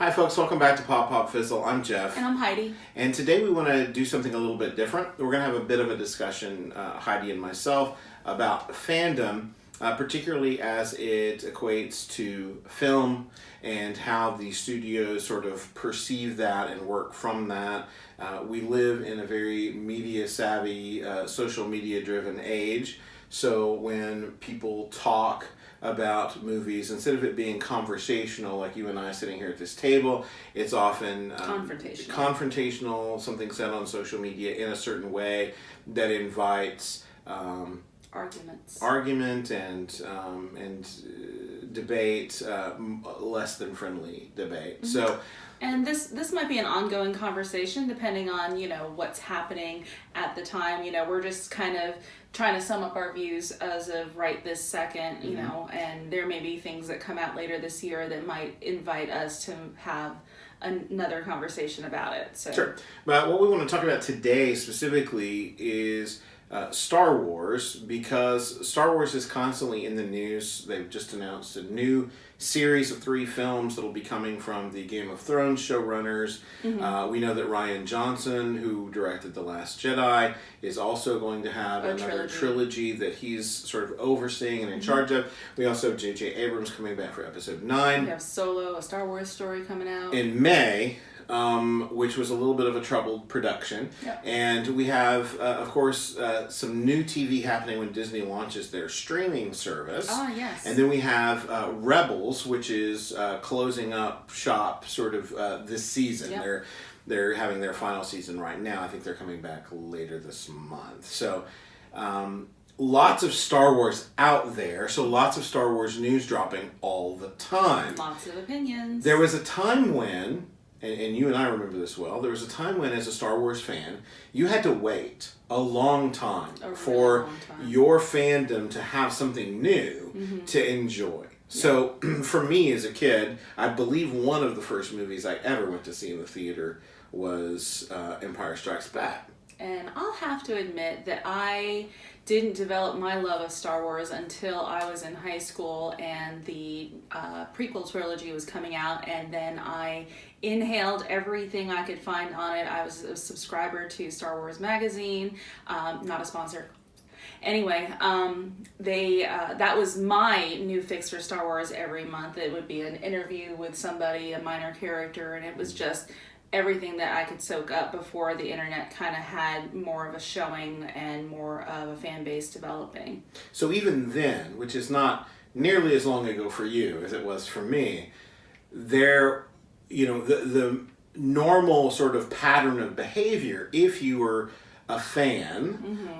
Hi folks, welcome back to Pop Pop Fizzle. I'm Jeff. And I'm Heidi. And today we want to do something a little bit different. We're going to have a bit of a discussion, Heidi and myself, about fandom, particularly as it equates to film and how the studios sort of perceive that and work from that. We live in a very media savvy, social media driven age. So when people talk about movies, instead of it being conversational like you and I sitting here at this table, it's often confrontational, something said on social media in a certain way that invites argument and debate, less than friendly debate. Mm-hmm. And this might be an ongoing conversation depending on, what's happening at the time. We're just kind of trying to sum up our views as of right this second, and there may be things that come out later this year that might invite us to have another conversation about it. So. Sure. But what we want to talk about today specifically is Star Wars, because Star Wars is constantly in the news. They've just announced a new series of 3 films that will be coming from the Game of Thrones showrunners. Mm-hmm. We know that Rian Johnson, who directed The Last Jedi, is also going to have another trilogy that he's sort of overseeing and in charge of. We also have J.J. Abrams coming back for Episode 9. We have Solo, a Star Wars story coming out. In May, which was a little bit of a troubled production. Yep. And we have, of course, some new TV happening when Disney launches their streaming service. Oh, yes. And then we have Rebels, which is closing up shop sort of this season. Yep. They're having their final season right now. I think they're coming back later this month. So lots of Star Wars out there. So lots of Star Wars news dropping all the time. Lots of opinions. There was a time when, and you and I remember this well, there was a time when, as a Star Wars fan, you had to wait a long time for your fandom to have something new to enjoy. So, for me as a kid, I believe one of the first movies I ever went to see in the theater was Empire Strikes Back. And I'll have to admit that I didn't develop my love of Star Wars until I was in high school and the prequel trilogy was coming out, and then I inhaled everything I could find on it. I was a subscriber to Star Wars Magazine, not a sponsor. Anyway, that was my new fix for Star Wars every month. It would be an interview with somebody, a minor character, and it was just everything that I could soak up before the internet kind of had more of a showing and more of a fan base developing. So even then, which is not nearly as long ago for you as it was for me, the normal sort of pattern of behavior, if you were a fan,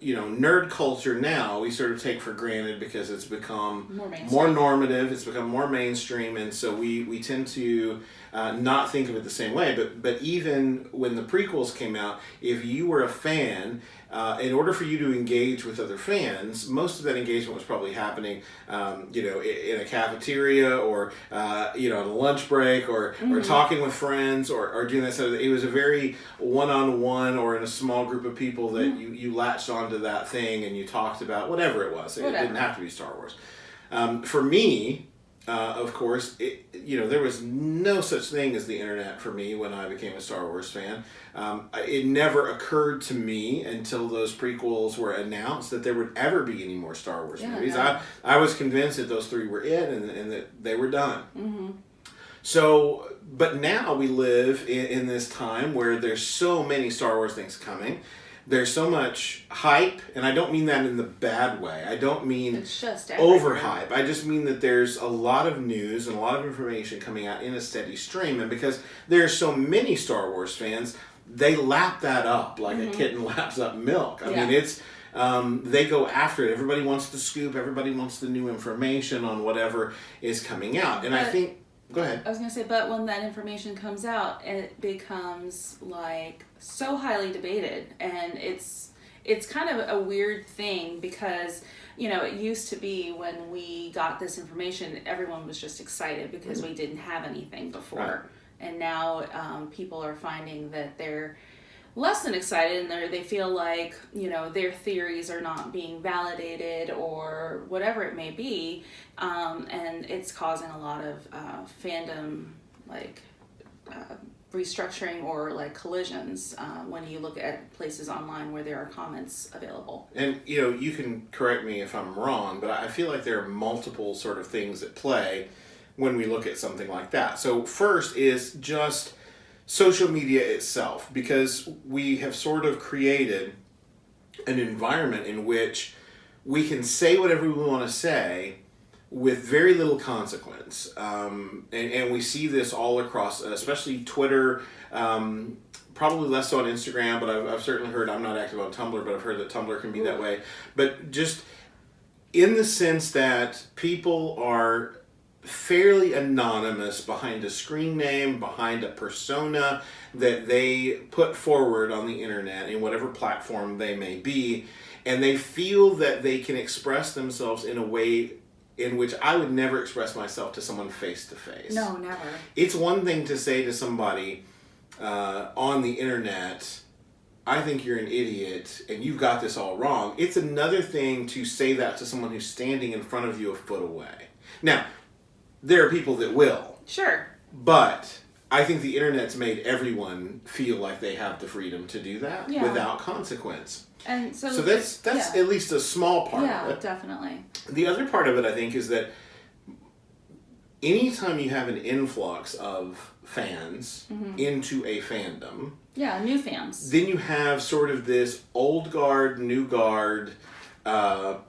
nerd culture now we sort of take for granted because it's become more normative, it's become more mainstream, and so we tend to not think of it the same way. But even when the prequels came out, if you were a fan, in order for you to engage with other fans, most of that engagement was probably happening, in a cafeteria or, on a lunch break or talking with friends or doing that. So it was a very one-on-one or in a small group of people that you latched onto that thing and you talked about whatever it was. It didn't have to be Star Wars. For me, of course, there was no such thing as the internet for me when I became a Star Wars fan. It never occurred to me until those prequels were announced that there would ever be any more Star Wars movies. No. I was convinced that those 3 were it and that they were done. Mm-hmm. So, but now we live in this time where there's so many Star Wars things coming. There's so much hype, and I don't mean that in the bad way. I don't mean overhype. I just mean that there's a lot of news and a lot of information coming out in a steady stream, and because there are so many Star Wars fans, they lap that up like a kitten laps up milk. I mean, it's they go after it. Everybody wants the scoop. Everybody wants the new information on whatever is coming out, and I think. Go ahead. I was going to say, but when that information comes out, it becomes like so highly debated, and it's kind of a weird thing because, it used to be when we got this information, everyone was just excited because we didn't have anything before. Right. And now people are finding that they're less than excited, and they feel like, their theories are not being validated or whatever it may be, and it's causing a lot of fandom restructuring or like collisions when you look at places online where there are comments available. And you can correct me if I'm wrong, but I feel like there are multiple sort of things at play when we look at something like that. So first is just social media itself, because we have sort of created an environment in which we can say whatever we want to say with very little consequence. And we see this all across, especially Twitter, probably less so on Instagram, but I've certainly heard, I'm not active on Tumblr, but I've heard that Tumblr can be that way. But just in the sense that people are fairly anonymous behind a screen name, behind a persona that they put forward on the internet in whatever platform they may be, and they feel that they can express themselves in a way in which I would never express myself to someone face to face. No, never. It's one thing to say to somebody on the internet, I think you're an idiot and you've got this all wrong. It's another thing to say that to someone who's standing in front of you a foot away. Now, there are people that will. Sure. But I think the internet's made everyone feel like they have the freedom to do that without consequence. And so that's at least a small part of it. Yeah, definitely. The other part of it, I think, is that anytime you have an influx of fans into a fandom, new fans, then you have sort of this old guard, new guard, sort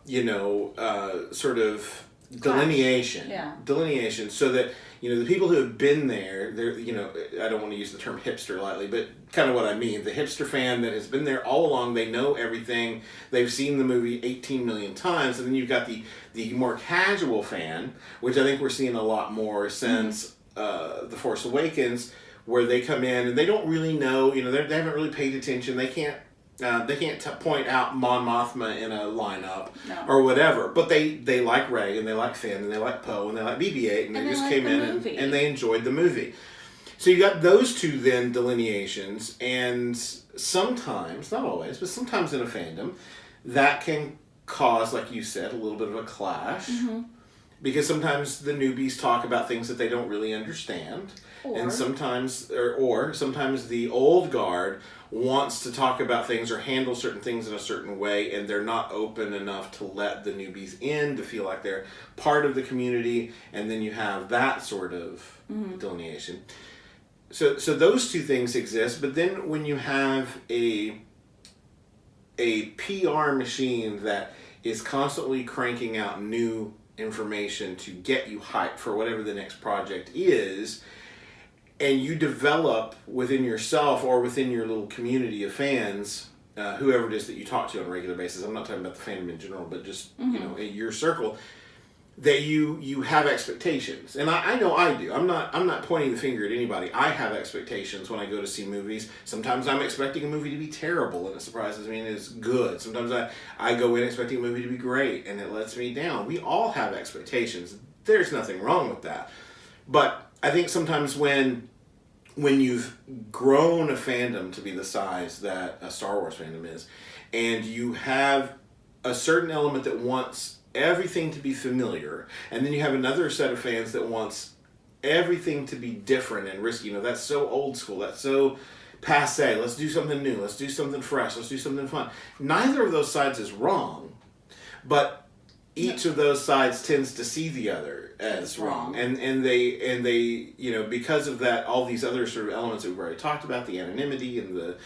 of delineation. Delineation, so that the people who have been there, they're I don't want to use the term hipster lightly, but kind of what I mean. The hipster fan that has been there all along, they know everything, they've seen the movie 18 million times, and then you've got the more casual fan, which I think we're seeing a lot more since The Force Awakens, where they come in and they don't really know, they haven't really paid attention, they can't point out Mon Mothma in a lineup or whatever, but they like Rey and they like Finn and they like Poe and they like BB-8 and they just came in and they enjoyed the movie. So you got those two then delineations, and sometimes, not always, but sometimes in a fandom, that can cause, like you said, a little bit of a clash. Because sometimes the newbies talk about things that they don't really understand. And sometimes, or sometimes the old guard wants to talk about things or handle certain things in a certain way, and they're not open enough to let the newbies in to feel like they're part of the community, and then you have that sort of delineation. So those two things exist, but then when you have a PR machine that is constantly cranking out new information to get you hyped for whatever the next project is, and you develop within yourself or within your little community of fans, whoever it is that you talk to on a regular basis, I'm not talking about the fandom in general, but just your circle, that you have expectations. And I know I do. I'm not pointing the finger at anybody. I have expectations when I go to see movies. Sometimes I'm expecting a movie to be terrible and it surprises me and it's good. Sometimes I go in expecting a movie to be great and it lets me down. We all have expectations. There's nothing wrong with that. But I think sometimes when you've grown a fandom to be the size that a Star Wars fandom is, and you have a certain element that wants everything to be familiar, and then you have another set of fans that wants everything to be different and risky. That's so old school, that's so passe. Let's do something new, let's do something fresh, let's do something fun. Neither of those sides is wrong, but each of those sides tends to see the other as wrong. And they because of that, all these other sort of elements that we've already talked about, the anonymity and the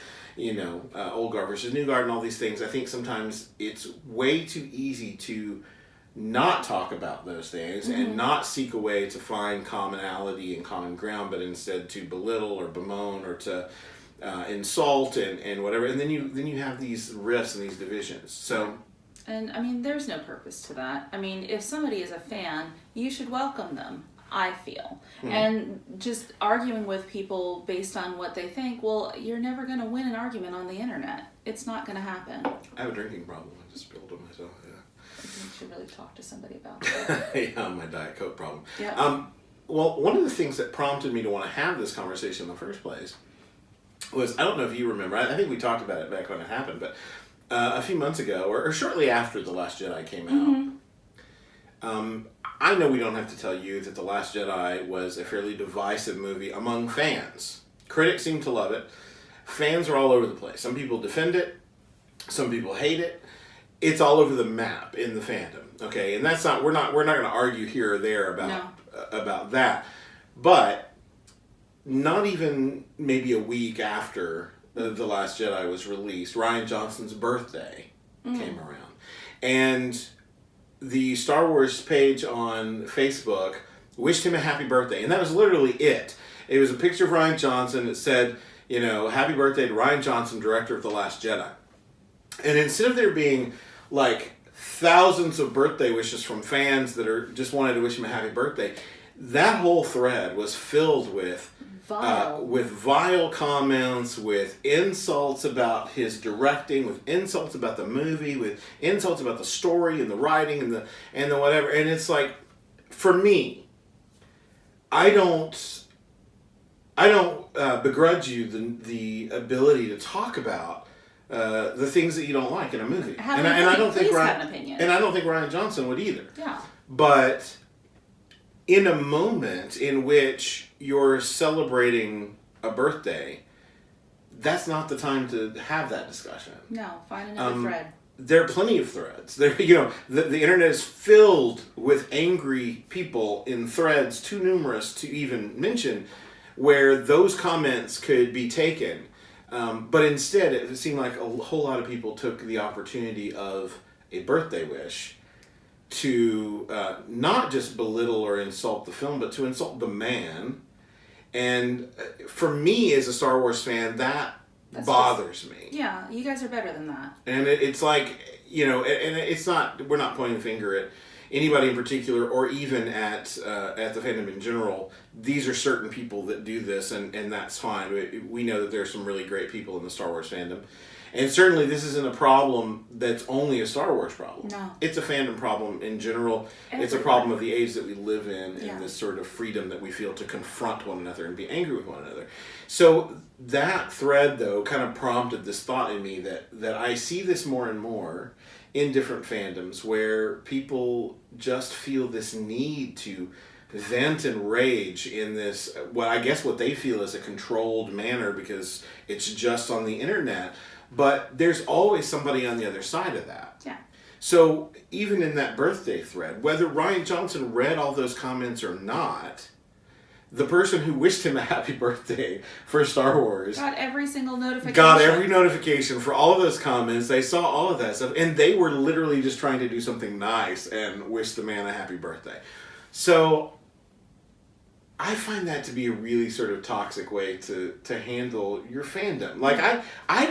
old guard versus new guard and all these things, I think sometimes it's way too easy to not talk about those things and not seek a way to find commonality and common ground, but instead to belittle or bemoan or to insult and whatever. And then you have these rifts and these divisions. So. And I mean, there's no purpose to that. I mean, if somebody is a fan, you should welcome them, I feel. And just arguing with people based on what they think, well, you're never going to win an argument on the internet. It's not going to happen. I have a drinking problem. I just spilled it myself, You should really talk to somebody about that. Yeah, my Diet Coke problem. Yeah. Well, one of the things that prompted me to want to have this conversation in the first place was, I don't know if you remember, I think we talked about it back when it happened, but a few months ago, or shortly after The Last Jedi came I know we don't have to tell you that The Last Jedi was a fairly divisive movie among fans. Critics seem to love it. Fans are all over the place. Some people defend it. Some people hate it. It's all over the map in the fandom. Okay, and that's not we're not going to argue here or there about that. But not even maybe a week after The Last Jedi was released, Rian Johnson's birthday came around, and the Star Wars page on Facebook wished him a happy birthday, and that was literally it. It was a picture of Rian Johnson that said, happy birthday to Rian Johnson, director of The Last Jedi. And instead of there being like thousands of birthday wishes from fans that are just wanted to wish him a happy birthday, that whole thread was filled with vile comments, with insults about his directing, with insults about the movie, with insults about the story and the writing and the whatever. And it's like, for me, I don't begrudge you the ability to talk about the things that you don't like in a movie. And I don't think Rian Johnson would either. Yeah. But in a moment in which you're celebrating a birthday, that's not the time to have that discussion. No, find another thread. There are plenty of threads. The internet is filled with angry people in threads too numerous to even mention, where those comments could be taken. But instead, it seemed like a whole lot of people took the opportunity of a birthday wish to not just belittle or insult the film, but to insult the man. And for me, as a Star Wars fan, that's bothers me. Yeah, you guys are better than that. And it's like, and it's not, we're not pointing a finger at anybody in particular, or even at the fandom in general. These are certain people that do this, and that's fine. We know that there are some really great people in the Star Wars fandom. And certainly this isn't a problem that's only a Star Wars problem. No. It's a fandom problem in general. Everywhere. It's a problem of the age that we live in, Yeah. and this sort of freedom that we feel to confront one another and be angry with one another. So that thread, though, kind of prompted this thought in me that I see this more and more in different fandoms, where people just feel this need to vent and rage in this, what they feel is a controlled manner, because it's just on the internet. But there's always somebody on the other side of that. Yeah. So even in that birthday thread, whether Rian Johnson read all those comments or not, the person who wished him a happy birthday for Star Wars got every single notification. Got every notification for all of those comments. They saw all of that stuff, and they were literally just trying to do something nice and wish the man a happy birthday. So I find that to be a really sort of toxic way to handle your fandom. Like I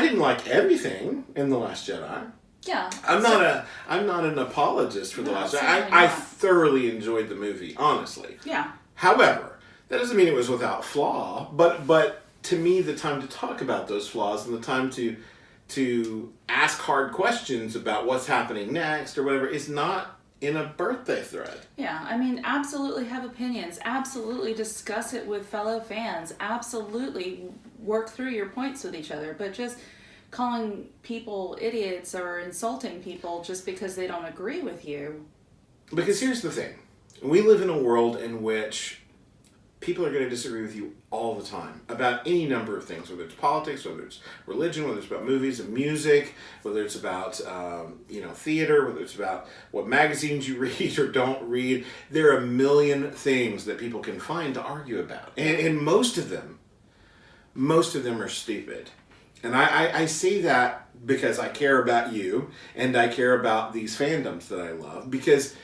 didn't like everything in The Last Jedi. Yeah. I'm not an apologist for The Last Jedi. I thoroughly enjoyed the movie, honestly. Yeah. However, that doesn't mean it was without flaw, but to me, the time to talk about those flaws and the time to ask hard questions about what's happening next or whatever is not in a birthday thread. Yeah, I mean, absolutely have opinions. Absolutely discuss it with fellow fans. Absolutely work through your points with each other. But just calling people idiots or insulting people just because they don't agree with you. Because here's the thing. We live in a world in which people are going to disagree with you all the time about any number of things, whether it's politics, whether it's religion, whether it's about movies and music, whether it's about theater, whether it's about what magazines you read or don't read. There are a million things that people can find to argue about, and most of them are stupid. And I say that because I care about you and I care about these fandoms that I love, because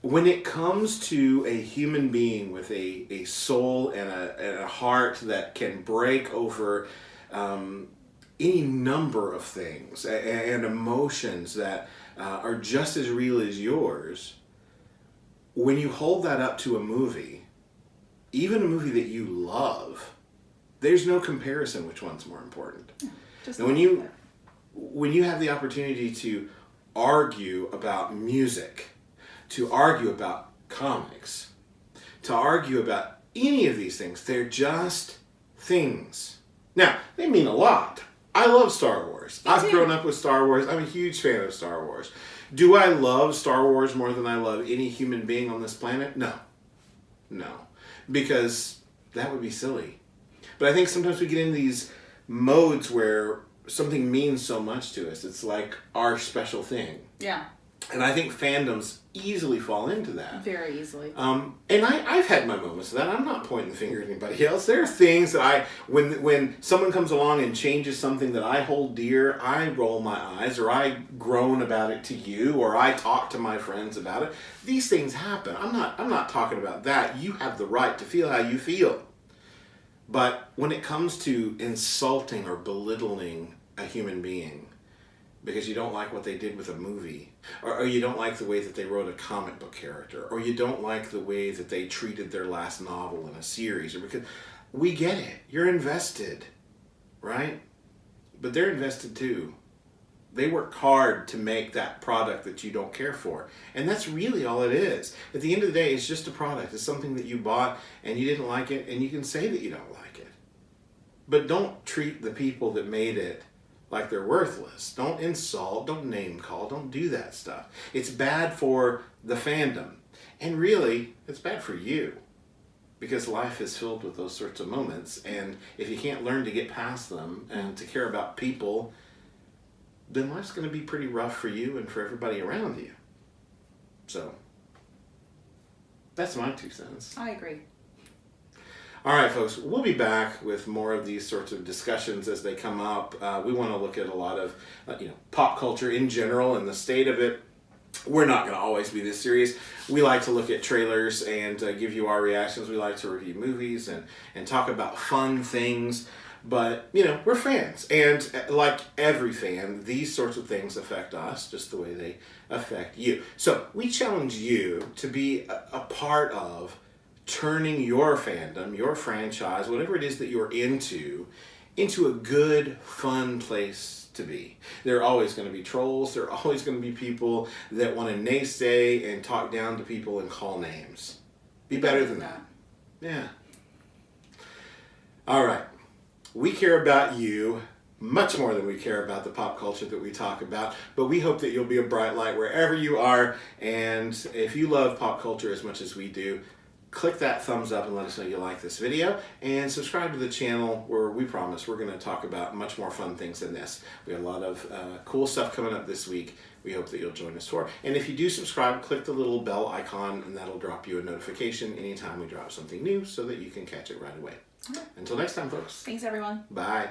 when it comes to a human being with a soul and a heart that can break over any number of things and emotions that are just as real as yours, when you hold that up to a movie, even a movie that you love, there's no comparison which one's more important. And when you have the opportunity to argue about music, to argue about comics, to argue about any of these things, they're just things. Now, they mean a lot. I love Star Wars. Me I've too. grown up with Star Wars. I'm a huge fan of Star Wars. Do I love Star Wars more than I love any human being on this planet? No. No. Because that would be silly. But I think sometimes we get in these modes where something means so much to us. It's like our special thing. Yeah. And I think fandoms easily fall into that. Very easily. And I've had my moments of that. I'm not pointing the finger at anybody else. There are things that when someone comes along and changes something that I hold dear, I roll my eyes, or I groan about it to you, or I talk to my friends about it. These things happen. I'm not talking about that. You have the right to feel how you feel. But when it comes to insulting or belittling a human being because you don't like what they did with a movie, or you don't like the way that they wrote a comic book character, or you don't like the way that they treated their last novel in a series, or because we get it, you're invested, right? But they're invested too. They work hard to make that product that you don't care for. And that's really all it is. At the end of the day, it's just a product. It's something that you bought and you didn't like it, and you can say that you don't like it. But don't treat the people that made it like they're worthless. Don't insult, don't name call, don't do that stuff. It's bad for the fandom. And really, it's bad for you. Because life is filled with those sorts of moments. And if you can't learn to get past them and to care about people, then life's going to be pretty rough for you and for everybody around you. So, that's my 2 cents. I agree. All right, folks, we'll be back with more of these sorts of discussions as they come up. We want to look at a lot of pop culture in general and the state of it. We're not going to always be this serious. We like to look at trailers and give you our reactions. We like to review movies and talk about fun things. But, we're fans. And like every fan, these sorts of things affect us just the way they affect you. So we challenge you to be a part of turning your fandom, your franchise, whatever it is that you're into a good, fun place to be. There are always going to be trolls. There are always going to be people that want to naysay and talk down to people and call names. Be better than that. Yeah. All right. We care about you much more than we care about the pop culture that we talk about, but we hope that you'll be a bright light wherever you are, and if you love pop culture as much as we do, click that thumbs up and let us know you like this video, and subscribe to the channel where we promise we're going to talk about much more fun things than this. We have a lot of cool stuff coming up this week. We hope that you'll join us for. And if you do subscribe, click the little bell icon, and that'll drop you a notification anytime we drop something new so that you can catch it right away. Until next time, folks. Thanks, everyone. Bye.